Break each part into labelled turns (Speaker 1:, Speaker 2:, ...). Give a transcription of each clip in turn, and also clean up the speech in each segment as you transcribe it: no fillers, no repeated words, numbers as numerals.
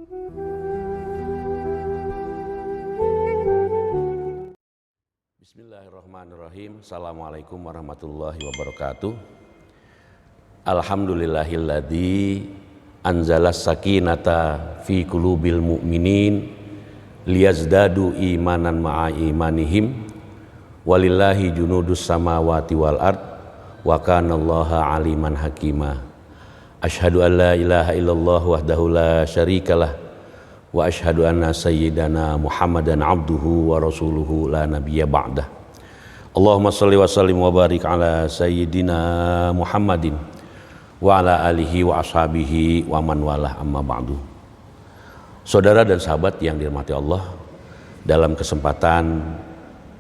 Speaker 1: Bismillahirrahmanirrahim. Assalamualaikum warahmatullahi wabarakatuh. Alhamdulillahilladzi anzalas sakinata fi qulubil mu'minin liyazdadu imanan ma'a imanihim walillahi junudus samawati wal ard wa kanallaha aliman hakima. Asyhadu an la ilaha illallah wahdahu la syarikalah wa asyhadu anna sayyidana Muhammadan abduhu wa rasuluhu la nabiyya ba'dah. Allahumma shalli wa sallim wa barik ala sayyidina Muhammadin wa ala alihi wa ashabihi wa man walah, amma ba'du. Saudara dan sahabat yang dirahmati Allah, dalam kesempatan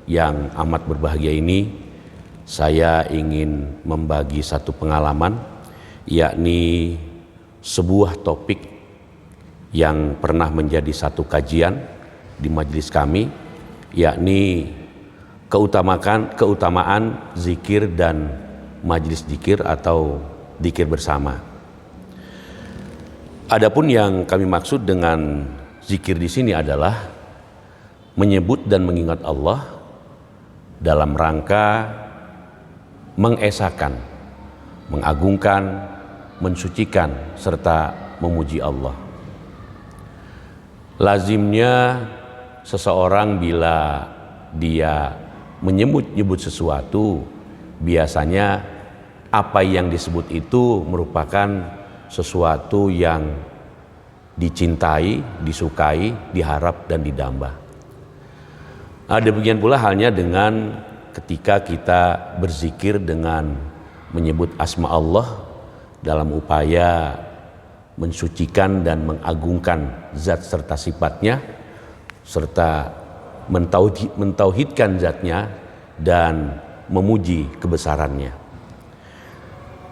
Speaker 1: yang amat berbahagia ini saya ingin membagi satu pengalaman, yakni sebuah topik yang pernah menjadi satu kajian di majelis kami, yakni keutamaan zikir dan majelis zikir atau zikir bersama. Adapun yang kami maksud dengan zikir di sini adalah menyebut dan mengingat Allah dalam rangka mengesakan, mengagungkan, mensucikan serta memuji Allah. Lazimnya seseorang bila dia menyebut-nyebut sesuatu, biasanya apa yang disebut itu merupakan sesuatu yang dicintai, disukai, diharap dan didamba. Demikian pula halnya dengan ketika kita berzikir dengan menyebut asma Allah dalam upaya mensucikan dan mengagungkan zat serta sifatnya, serta mentauhidkan zatnya dan memuji kebesarannya.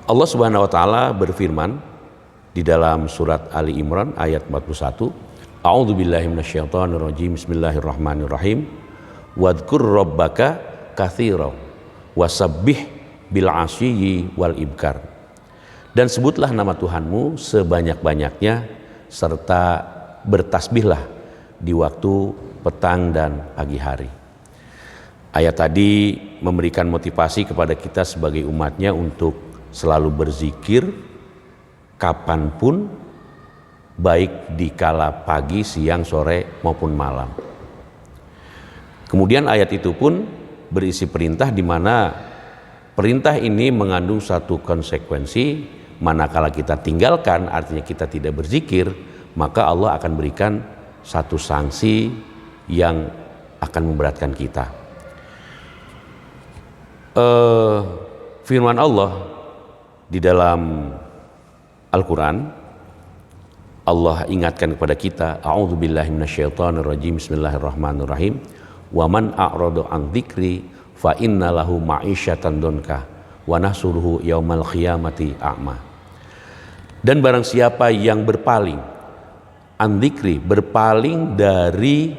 Speaker 1: Allah Subhanahu wa taala berfirman di dalam surat Ali Imran ayat 41, A'udzubillahi minasyaitonirrajim. Bismillahirrahmanirrahim. Wadhkur rabbaka katsiran wasabbih bil 'ashiyyi wal ibkar. Dan sebutlah nama Tuhanmu sebanyak-banyaknya serta bertasbihlah di waktu petang dan pagi hari. Ayat tadi memberikan motivasi kepada kita sebagai umatnya untuk selalu berzikir kapanpun, baik di kala pagi, siang, sore maupun malam. Kemudian ayat itu pun berisi perintah di mana perintah ini mengandung satu konsekuensi. Manakala kita tinggalkan, artinya kita tidak berzikir, maka Allah akan berikan satu sanksi yang akan memberatkan kita. Firman Allah di dalam Al-Quran, Allah ingatkan kepada kita, A'udzubillahi minasyaitonirrajim. Bismillahirrahmanirrahim. Wa man a'rada an dzikri fa inna lahu ma'isyatan donka wa nahsuruhu yaumal qiyamati a'ma. Dan barang siapa yang berpaling an dzikri, berpaling dari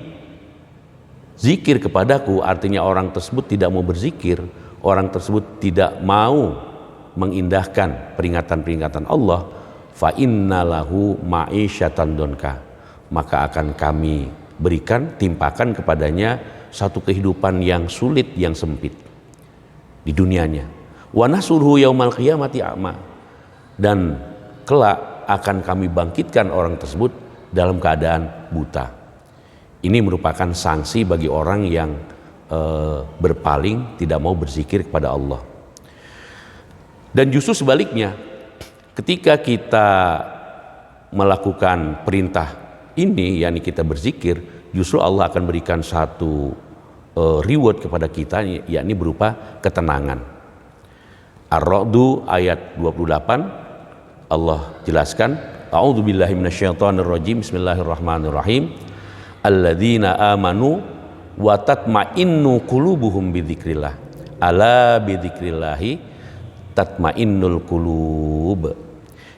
Speaker 1: zikir kepadaku, artinya orang tersebut tidak mau berzikir, orang tersebut tidak mau mengindahkan peringatan-peringatan Allah, fa innalahu ma'isyatan donka, maka akan kami berikan, timpakan kepadanya satu kehidupan yang sulit, yang sempit di dunianya. Wa nahsuruhu yaumal qiyamati a'ma, dan kelak akan kami bangkitkan orang tersebut dalam keadaan buta. Ini merupakan sanksi bagi orang yang berpaling, tidak mau berzikir kepada Allah. Dan justru sebaliknya, ketika kita melakukan perintah ini, yakni kita berzikir, justru Allah akan berikan satu reward kepada kita, yakni berupa ketenangan. Ar-Ra'd ayat 28, Allah jelaskan, A'udzubillahi minasyaitonirrajim. Bismillahirrahmanirrahim. Alladzina amanu wa tatma'innu qulubuhum bidzikrillah. Ala bidzikrillahi tatma'innul qulub.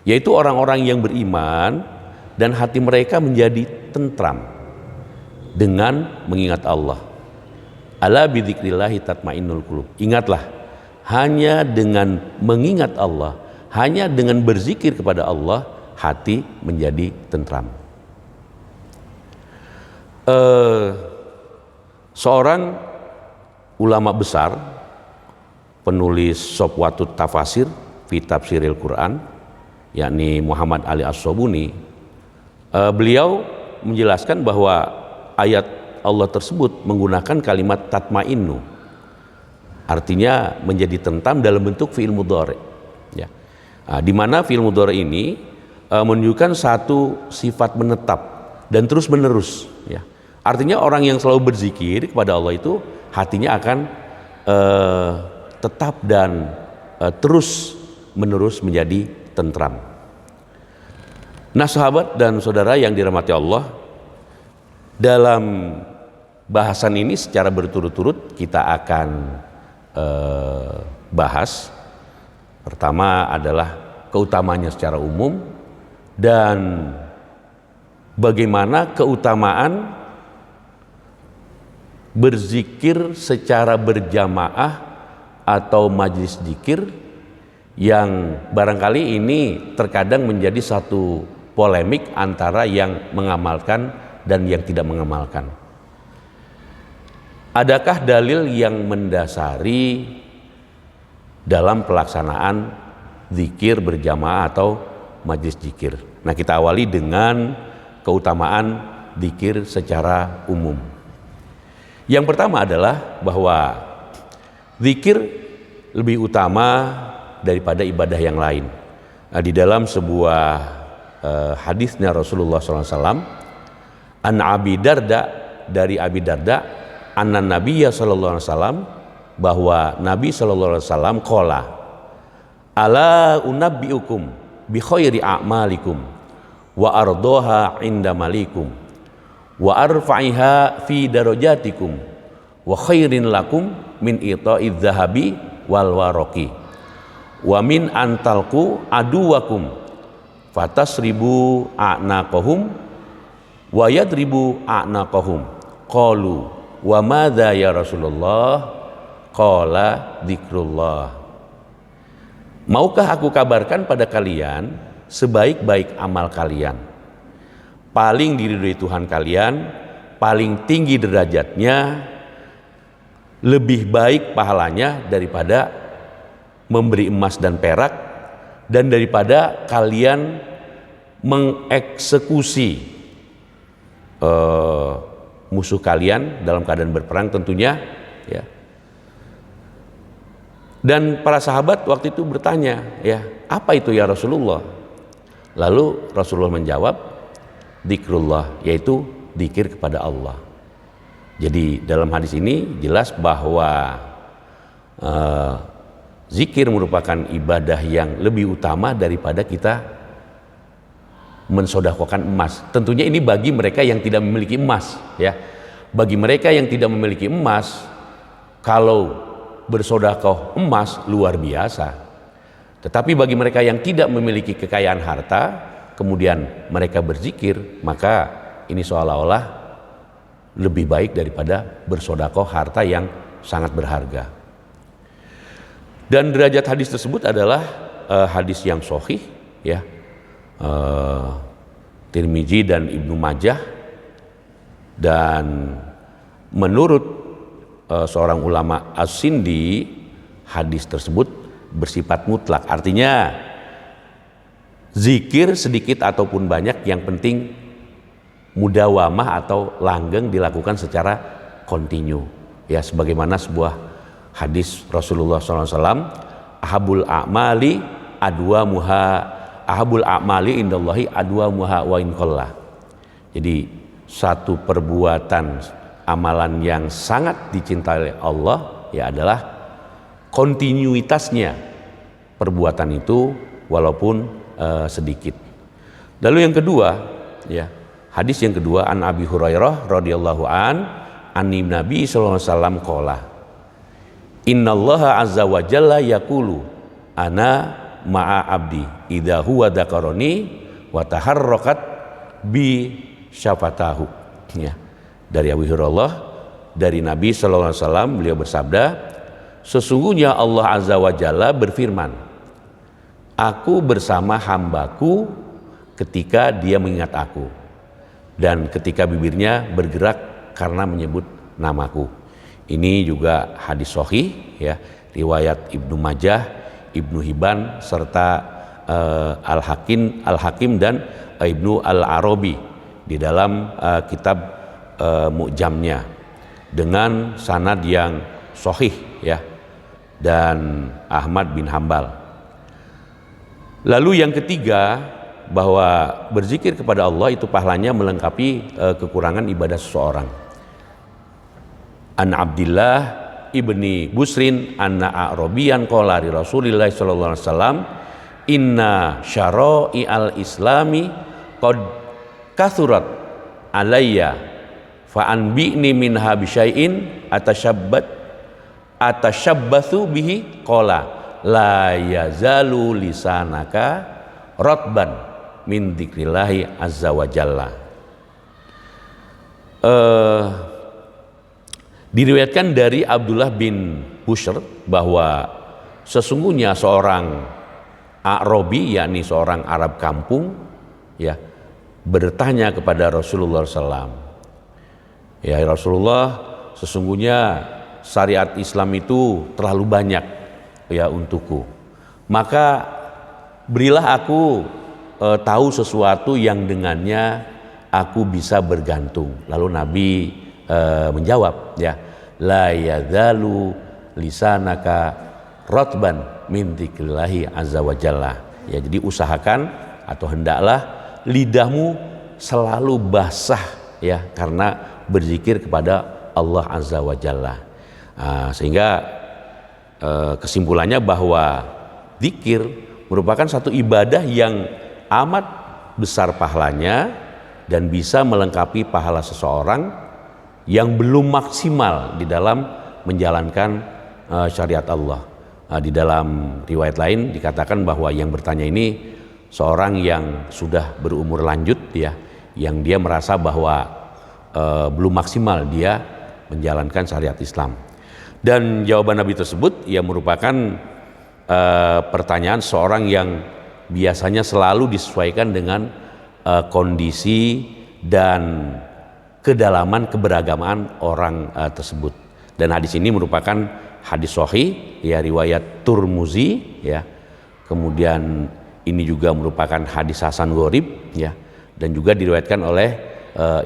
Speaker 1: Yaitu orang-orang yang beriman dan hati mereka menjadi tentram dengan mengingat Allah. Ala bidzikrillahi tatmainnul qulub. Ingatlah, hanya dengan mengingat Allah, hanya dengan berzikir kepada Allah, hati menjadi tentram. eh, seorang ulama besar, penulis Sofwatut Tafasir fi Tafsiril Quran, yakni Muhammad Ali As-Sobuni, beliau menjelaskan bahwa ayat Allah tersebut menggunakan kalimat tatmainnu, artinya menjadi tentam dalam bentuk fi'il mudhari, ya. Di mana fi'il mudhari ini menunjukkan satu sifat menetap dan terus menerus, ya. Artinya orang yang selalu berzikir kepada Allah itu hatinya akan tetap dan terus menerus menjadi tentram. Nah, sahabat dan saudara yang dirahmati Allah, dalam bahasan ini secara berturut-turut kita akan bahas. Pertama adalah keutamanya secara umum dan bagaimana keutamaan berzikir secara berjamaah atau majlis zikir, yang barangkali ini terkadang menjadi satu polemik antara yang mengamalkan dan yang tidak mengamalkan. Adakah dalil yang mendasari dalam pelaksanaan zikir berjamaah atau majlis zikir? Nah, kita awali dengan keutamaan zikir secara umum. Yang pertama adalah bahwa zikir lebih utama daripada ibadah yang lain. Nah, di dalam sebuah hadisnya Rasulullah SAW, an Abi Darda, dari Abi Darda, anna Nabiyya sallallahu alaihi wasallam, bahwa Nabi sallallahu alaihi wasallam qala, ala unabbiukum bi khairi a'malikum wa ardoha inda malikum wa arfa'iha fi darajatikum wa khairin lakum min ita'iz zahabi wal waraqi wa min antalku aduwakum fatasribu a'naqahum wa yadribu a'naqahum. Qalu wa madza ya Rasulullah? Qala dzikrullah. Maukah aku kabarkan pada kalian sebaik-baik amal kalian, paling diridhoi Tuhan kalian, paling tinggi derajatnya, lebih baik pahalanya daripada memberi emas dan perak, dan daripada kalian mengeksekusi musuh kalian dalam keadaan berperang tentunya, ya. Dan para sahabat waktu itu bertanya, ya, apa itu ya Rasulullah? Lalu Rasulullah menjawab, dzikrullah, yaitu dzikir kepada Allah. Jadi dalam hadis ini jelas bahwa zikir merupakan ibadah yang lebih utama daripada kita mensodakokan emas. Tentunya ini bagi mereka yang tidak memiliki emas, ya. Bagi mereka yang tidak memiliki emas, kalau bersodakoh emas luar biasa. Tetapi bagi mereka yang tidak memiliki kekayaan harta, kemudian mereka berzikir, maka ini seolah-olah lebih baik daripada bersodakoh harta yang sangat berharga. Dan derajat hadis tersebut adalah hadis yang sahih, ya. Tirmizi dan Ibnu Majah, dan menurut seorang ulama As-Sindi, hadis tersebut bersifat mutlak, artinya zikir sedikit ataupun banyak, yang penting mudawamah atau langgeng dilakukan secara kontinu, ya, sebagaimana sebuah hadis Rasulullah SAW, ahabul a'mali indallahi adwamuha wa in qalla. Jadi satu perbuatan amalan yang sangat dicintai oleh Allah, ya, adalah kontinuitasnya perbuatan itu walaupun sedikit. Lalu yang kedua, ya, hadis yang kedua, an Abi Hurairah radhiyallahu anin Nabi sallallahu alaihi wasallam qala, innallaha azza wa jalla yaqulu ana ma'a abdi idza huwa dzakaroni wa taharrakat bi syafatahu, ya. Dari Abu Hurairah, dari Nabi sallallahu alaihi wasallam, beliau bersabda, sesungguhnya Allah azza wa jalla berfirman, aku bersama hambaku ketika dia mengingat aku, dan ketika bibirnya bergerak karena menyebut namaku. Ini juga hadis sahih ya, riwayat Ibnu Majah, Ibnu Hibban serta Al-Hakim dan Ibnu Al-Arabi di dalam kitab Mu'jamnya dengan sanad yang sahih ya, dan Ahmad bin Hambal. Lalu yang ketiga, bahwa berzikir kepada Allah itu pahalanya melengkapi kekurangan ibadah seseorang. An Abdillah ibni Busrin anna A'rabiyan qala li Rasulillah sallallahu alaihi wasallam inna syara'i al-islami qad kathurat alayya fa anbi'ni minha bi syai'in atashabbathu bihi qala la yazalu lisanaka ratban min dzikrillahi azza wa jalla. Diriwayatkan dari Abdullah bin Bushr bahwa sesungguhnya seorang A'rabi, yakni seorang Arab kampung ya, bertanya kepada Rasulullah SAW, ya Rasulullah, sesungguhnya syariat Islam itu terlalu banyak ya untukku, maka berilah aku tahu sesuatu yang dengannya aku bisa bergantung. Lalu Nabi menjawab ya, la yadzalu lisanaka ratban min dzikrillahi azza wa jalla. Ya, jadi usahakan atau hendaklah lidahmu selalu basah ya karena berzikir kepada Allah azza wa jalla. Sehingga kesimpulannya bahwa zikir merupakan satu ibadah yang amat besar pahalanya dan bisa melengkapi pahala seseorang yang belum maksimal di dalam menjalankan syariat Allah. Di dalam riwayat lain dikatakan bahwa yang bertanya ini seorang yang sudah berumur lanjut ya, yang dia merasa bahwa belum maksimal dia menjalankan syariat Islam. Dan jawaban Nabi tersebut ya merupakan pertanyaan seorang yang biasanya selalu disesuaikan dengan kondisi dan kedalaman keberagaman orang tersebut. Dan hadis ini merupakan hadis sahih ya, riwayat Turmuzi ya. Kemudian ini juga merupakan hadis hasan gharib ya, dan juga diriwayatkan oleh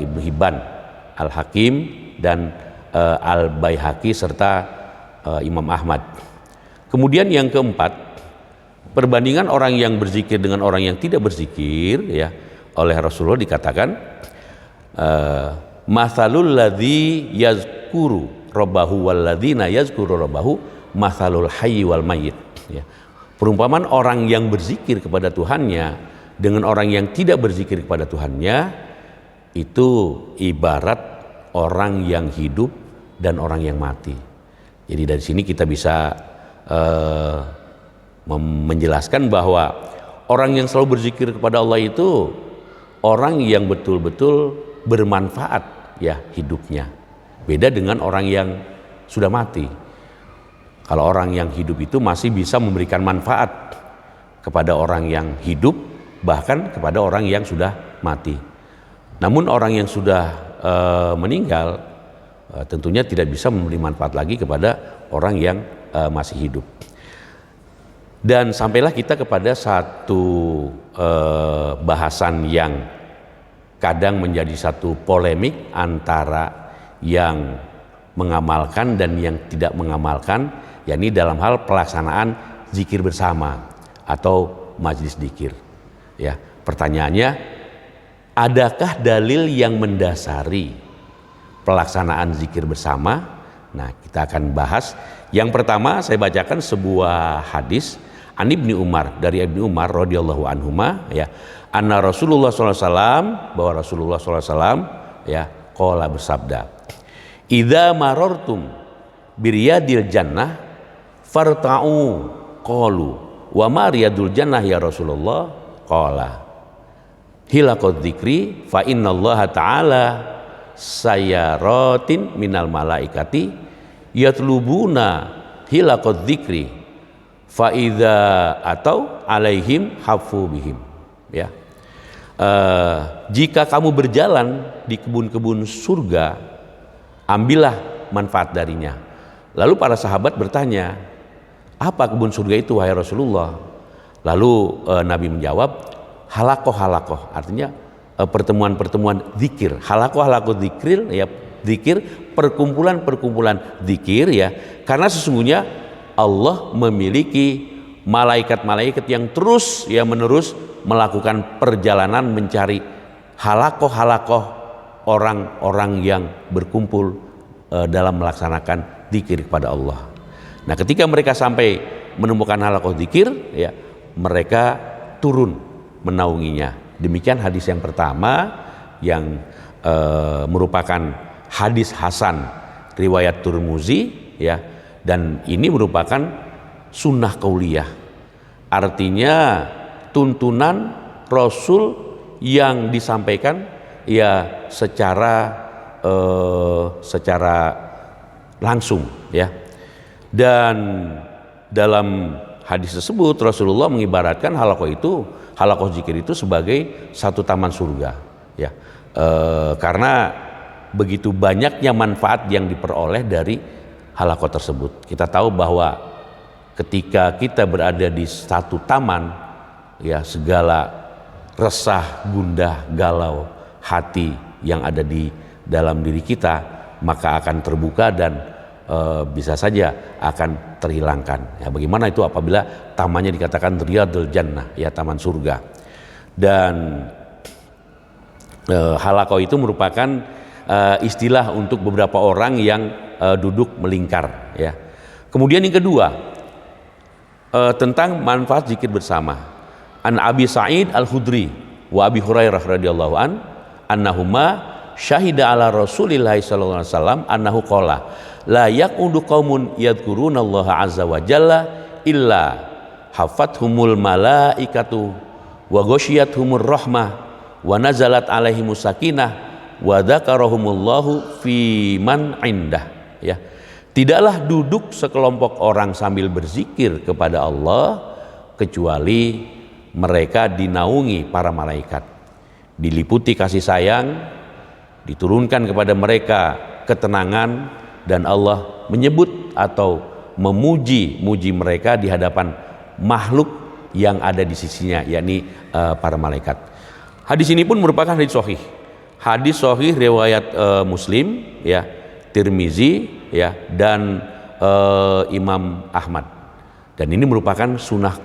Speaker 1: Ibnu Hibban, Al-Hakim dan Al-Baihaqi serta Imam Ahmad. Kemudian yang keempat, perbandingan orang yang berzikir dengan orang yang tidak berzikir ya, oleh Rasulullah dikatakan mathalul ladzi yazkuru rabbahu wal ladzina yazkuru rabbahu mathalul hayy wal mayyit ya. Perumpamaan orang yang berzikir kepada Tuhannya dengan orang yang tidak berzikir kepada Tuhannya itu ibarat orang yang hidup dan orang yang mati. Jadi dari sini kita bisa menjelaskan bahwa orang yang selalu berzikir kepada Allah itu orang yang betul-betul bermanfaat ya hidupnya. Beda dengan orang yang sudah mati. Kalau orang yang hidup itu masih bisa memberikan manfaat kepada orang yang hidup, bahkan kepada orang yang sudah mati. Namun orang yang sudah meninggal tentunya tidak bisa memberi manfaat lagi kepada orang yang masih hidup. Dan sampailah kita kepada satu bahasan yang kadang menjadi satu polemik antara yang mengamalkan dan yang tidak mengamalkan, yakni dalam hal pelaksanaan zikir bersama atau majlis zikir. Ya, pertanyaannya, adakah dalil yang mendasari pelaksanaan zikir bersama? Nah, kita akan bahas. Yang pertama saya bacakan sebuah hadis An Ibni Umar, dari Ibnu Umar radhiyallahu anhuma ya, anna Rasulullah SAW, bahwa Rasulullah SAW ya qala bersabda, idza marartum biriyadil jannah farta'u qalu wa ma riyadul jannah ya Rasulullah, qala hilaqad dzikri fa innallaha ta'ala sayaratin minal malaikati yatlubuna hilaqad dzikri fa idza atau alaihim hafu bihim ya. Jika kamu berjalan di kebun-kebun surga, ambillah manfaat darinya. Lalu para sahabat bertanya, apa kebun surga itu wahai Rasulullah? Lalu Nabi menjawab, halakoh, artinya pertemuan-pertemuan zikir. Halakoh zikir, ya, zikir, perkumpulan-perkumpulan zikir, ya. Karena sesungguhnya Allah memiliki malaikat-malaikat yang terus, ya, menerus melakukan perjalanan mencari halakoh orang-orang yang berkumpul dalam melaksanakan zikir kepada Allah. Nah, ketika mereka sampai menemukan halakoh zikir, ya, mereka turun menaunginya. Demikian hadis yang pertama yang merupakan hadis hasan riwayat Tirmizi, ya, dan ini merupakan sunnah qauliyah. Artinya tuntunan Rasul yang disampaikan, ya, secara langsung, ya. Dan dalam hadis tersebut Rasulullah mengibaratkan halakoh zikir itu sebagai satu taman surga, ya. Karena begitu banyaknya manfaat yang diperoleh dari halakoh tersebut. Kita tahu bahwa ketika kita berada di satu taman, ya, segala resah, gundah, galau hati yang ada di dalam diri kita maka akan terbuka dan bisa saja akan terhilangkan. Ya, bagaimana itu apabila tamannya dikatakan riyadul jannah, ya, taman surga. Dan halakoh itu merupakan istilah untuk beberapa orang yang duduk melingkar, ya. Kemudian yang kedua, tentang manfaat zikir bersama. An Abi Sa'id Al-Khudri wa Abi Hurairah radhiyallahu an annahuma syahida ala Rasulillah sallallahu alaihi wasallam annahu qala la yaqudu qaumun yadhkurunallaha azza wa jalla illa hafathumul malaikatu wa ghasyiyatuhumur rahmah wa nazalat alaihimus sakinah wa dzakarahumullahu fi man indah, ya. Tidaklah duduk sekelompok orang sambil berzikir kepada Allah kecuali mereka dinaungi para malaikat, diliputi kasih sayang, diturunkan kepada mereka ketenangan, dan Allah menyebut atau memuji mereka di hadapan makhluk yang ada di sisinya, yakni para malaikat. Hadis ini pun merupakan hadis sahih riwayat Muslim, ya, Tirmizi, ya, dan Imam Ahmad. Dan ini merupakan sunnah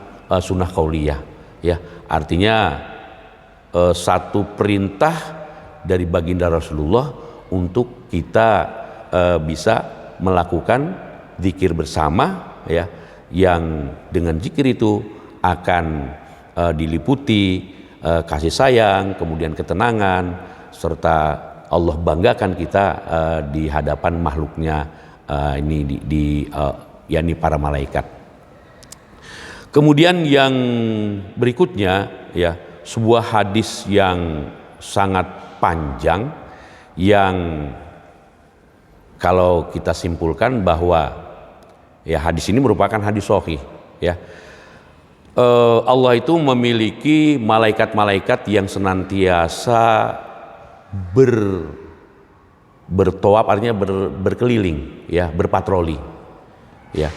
Speaker 1: qauliyah, ya, artinya satu perintah dari baginda Rasulullah untuk kita bisa melakukan zikir bersama, ya, yang dengan zikir itu akan diliputi kasih sayang, kemudian ketenangan, serta Allah banggakan kita di hadapan makhluknya, yakni para malaikat. Kemudian yang berikutnya, ya, sebuah hadis yang sangat panjang yang kalau kita simpulkan bahwa, ya, hadis ini merupakan hadis sahih, ya. Allah itu memiliki malaikat-malaikat yang senantiasa bertawaf, artinya berkeliling, ya, berpatroli, ya.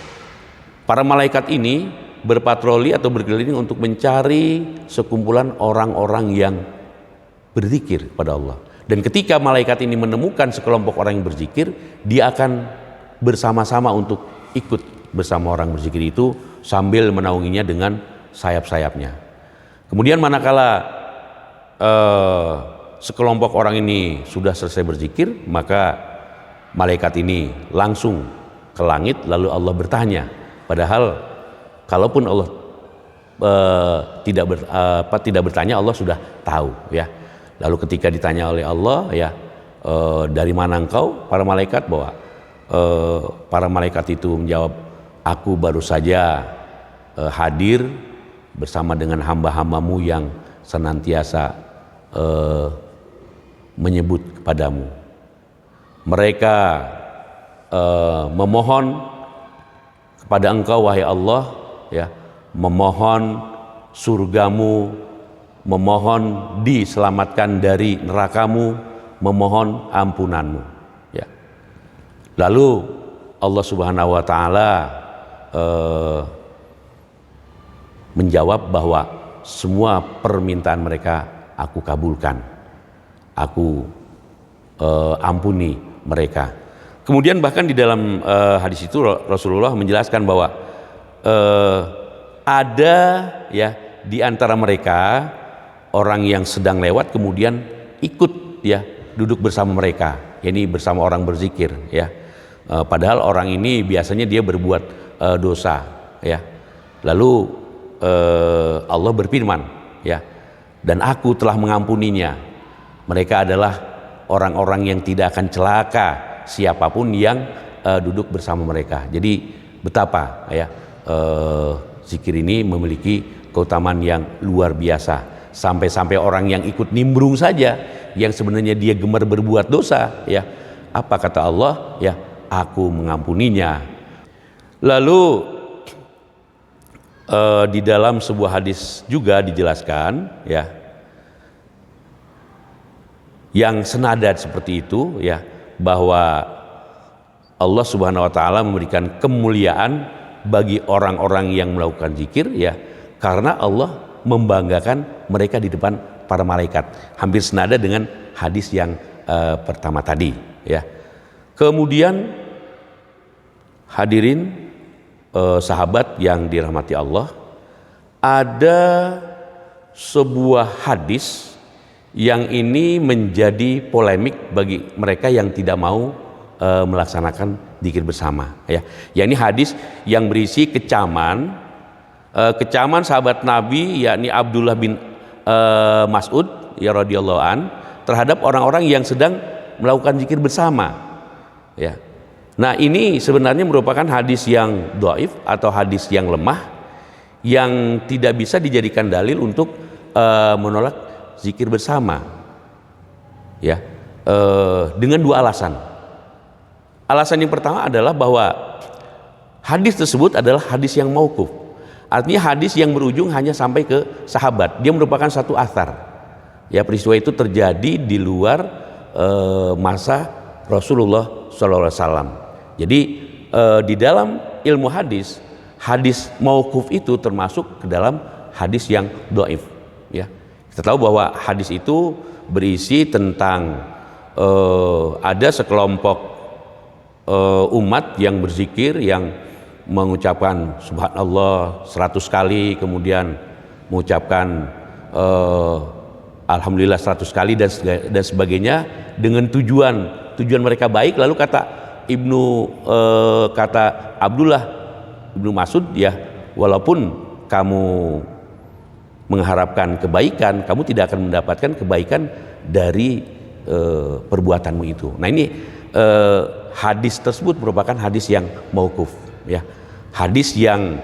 Speaker 1: Para malaikat ini berpatroli atau berkeliling untuk mencari sekumpulan orang-orang yang berzikir pada Allah. Dan ketika malaikat ini menemukan sekelompok orang yang berzikir, dia akan bersama-sama untuk ikut bersama orang berzikir itu sambil menaunginya dengan sayap-sayapnya. Kemudian manakala sekelompok orang ini sudah selesai berzikir, maka malaikat ini langsung ke langit, lalu Allah bertanya. Padahal kalaupun Allah tidak bertanya, Allah sudah tahu, ya. Lalu ketika ditanya oleh Allah, ya, dari mana engkau, para malaikat, bahwa para malaikat itu menjawab, aku baru saja hadir bersama dengan hamba-hambamu yang senantiasa menyebut kepadamu. Mereka memohon kepada engkau wahai Allah, ya, memohon surgamu memohon diselamatkan dari nerakamu, memohon ampunanmu. Ya. Lalu Allah Subhanahu wa taala menjawab bahwa semua permintaan mereka aku kabulkan, aku ampuni mereka. Kemudian bahkan di dalam hadis itu Rasulullah menjelaskan bahwa ada ya di antara mereka orang yang sedang lewat kemudian ikut ya duduk bersama mereka, ini bersama orang berzikir ya. Padahal orang ini biasanya dia berbuat dosa ya. Lalu Allah berfirman ya, dan aku telah mengampuninya. Mereka adalah orang-orang yang tidak akan celaka siapapun yang duduk bersama mereka. Jadi betapa ya zikir ini memiliki keutamaan yang luar biasa. Sampai-sampai orang yang ikut nimbrung saja, yang sebenarnya dia gemar berbuat dosa ya, apa kata Allah ya, aku mengampuninya. Lalu di dalam sebuah hadis juga dijelaskan ya, yang senada seperti itu ya, bahwa Allah Subhanahu wa taala memberikan kemuliaan bagi orang-orang yang melakukan zikir ya, karena Allah membanggakan mereka di depan para malaikat. Hampir senada dengan hadis yang pertama tadi ya. Kemudian hadirin sahabat yang dirahmati Allah, ada sebuah hadis yang ini menjadi polemik bagi mereka yang tidak mau melaksanakan zikir bersama ya. Ini hadis yang berisi kecaman sahabat Nabi yakni Abdullah bin Mas'ud ya radhiyallahu an terhadap orang-orang yang sedang melakukan zikir bersama ya. Nah, ini sebenarnya merupakan hadis yang dhaif atau hadis yang lemah yang tidak bisa dijadikan dalil untuk menolak zikir bersama ya, dengan dua alasan. Alasan yang pertama adalah bahwa hadis tersebut adalah hadis yang mauquf, artinya hadis yang berujung hanya sampai ke sahabat. Dia merupakan satu athar ya, peristiwa itu terjadi di luar masa Rasulullah SAW. Jadi di dalam ilmu hadis, hadis mauquf itu termasuk ke dalam hadis yang dhaif ya. Kita tahu bahwa hadis itu berisi tentang ada sekelompok umat yang berzikir, yang mengucapkan subhanallah 100 kali, kemudian mengucapkan alhamdulillah 100 kali dan sebagainya dengan tujuan mereka baik. Lalu kata Abdullah ibnu Mas'ud ya, walaupun kamu mengharapkan kebaikan, kamu tidak akan mendapatkan kebaikan dari perbuatanmu itu. Nah, ini hadis tersebut merupakan hadis yang mauquf ya, hadis yang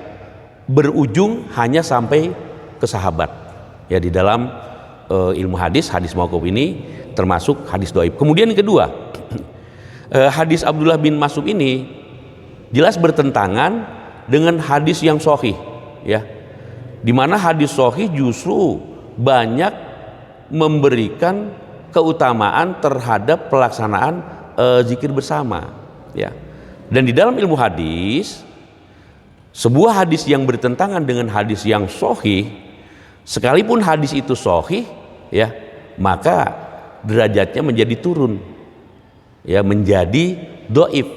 Speaker 1: berujung hanya sampai ke sahabat ya. Di dalam ilmu hadis mauquf ini termasuk hadis dhaif. Kemudian yang kedua, hadis Abdullah bin Mas'ud ini jelas bertentangan dengan hadis yang sahih ya, di mana hadis sahih justru banyak memberikan keutamaan terhadap pelaksanaan zikir bersama ya. Dan di dalam ilmu hadis, sebuah hadis yang bertentangan dengan hadis yang sahih, sekalipun hadis itu sahih ya, maka derajatnya menjadi turun ya, menjadi dhaif,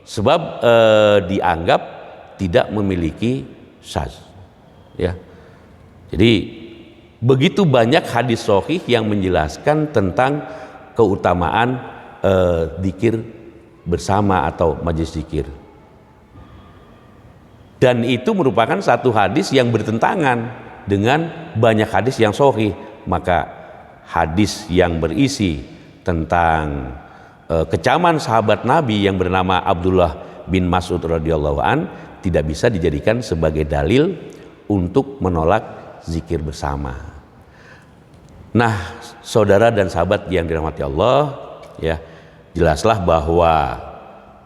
Speaker 1: sebab dianggap tidak memiliki syadz ya. Jadi begitu banyak hadis sahih yang menjelaskan tentang keutamaan zikir bersama atau majelis zikir, dan itu merupakan satu hadis yang bertentangan dengan banyak hadis yang sahih. Maka hadis yang berisi tentang kecaman sahabat Nabi yang bernama Abdullah bin Mas'ud radhiyallahu an tidak bisa dijadikan sebagai dalil untuk menolak zikir bersama. Nah, saudara dan sahabat yang dirahmati Allah ya, jelaslah bahwa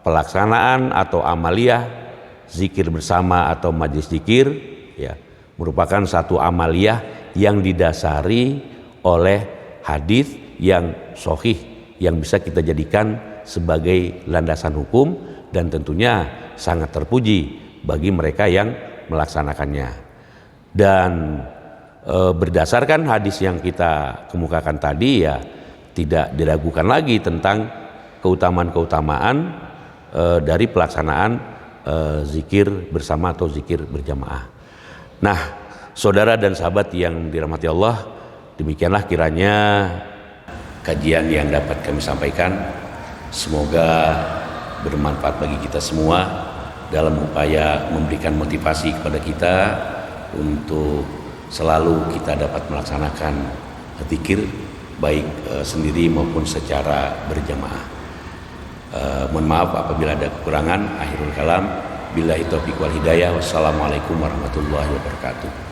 Speaker 1: pelaksanaan atau amaliyah zikir bersama atau majelis zikir ya, merupakan satu amaliyah yang didasari oleh hadis yang sahih yang bisa kita jadikan sebagai landasan hukum dan tentunya sangat terpuji bagi mereka yang melaksanakannya. Dan berdasarkan hadis yang kita kemukakan tadi, ya tidak diragukan lagi tentang keutamaan-keutamaan dari pelaksanaan zikir bersama atau zikir berjamaah. Nah, saudara dan sahabat yang dirahmati Allah, demikianlah kiranya kajian yang dapat kami sampaikan. Semoga bermanfaat bagi kita semua dalam upaya memberikan motivasi kepada kita untuk selalu kita dapat melaksanakan zikir baik sendiri maupun secara berjamaah. Mohon maaf apabila ada kekurangan. Akhirul kalam, billahi taufiq wal hidayah. Wassalamualaikum warahmatullahi wabarakatuh.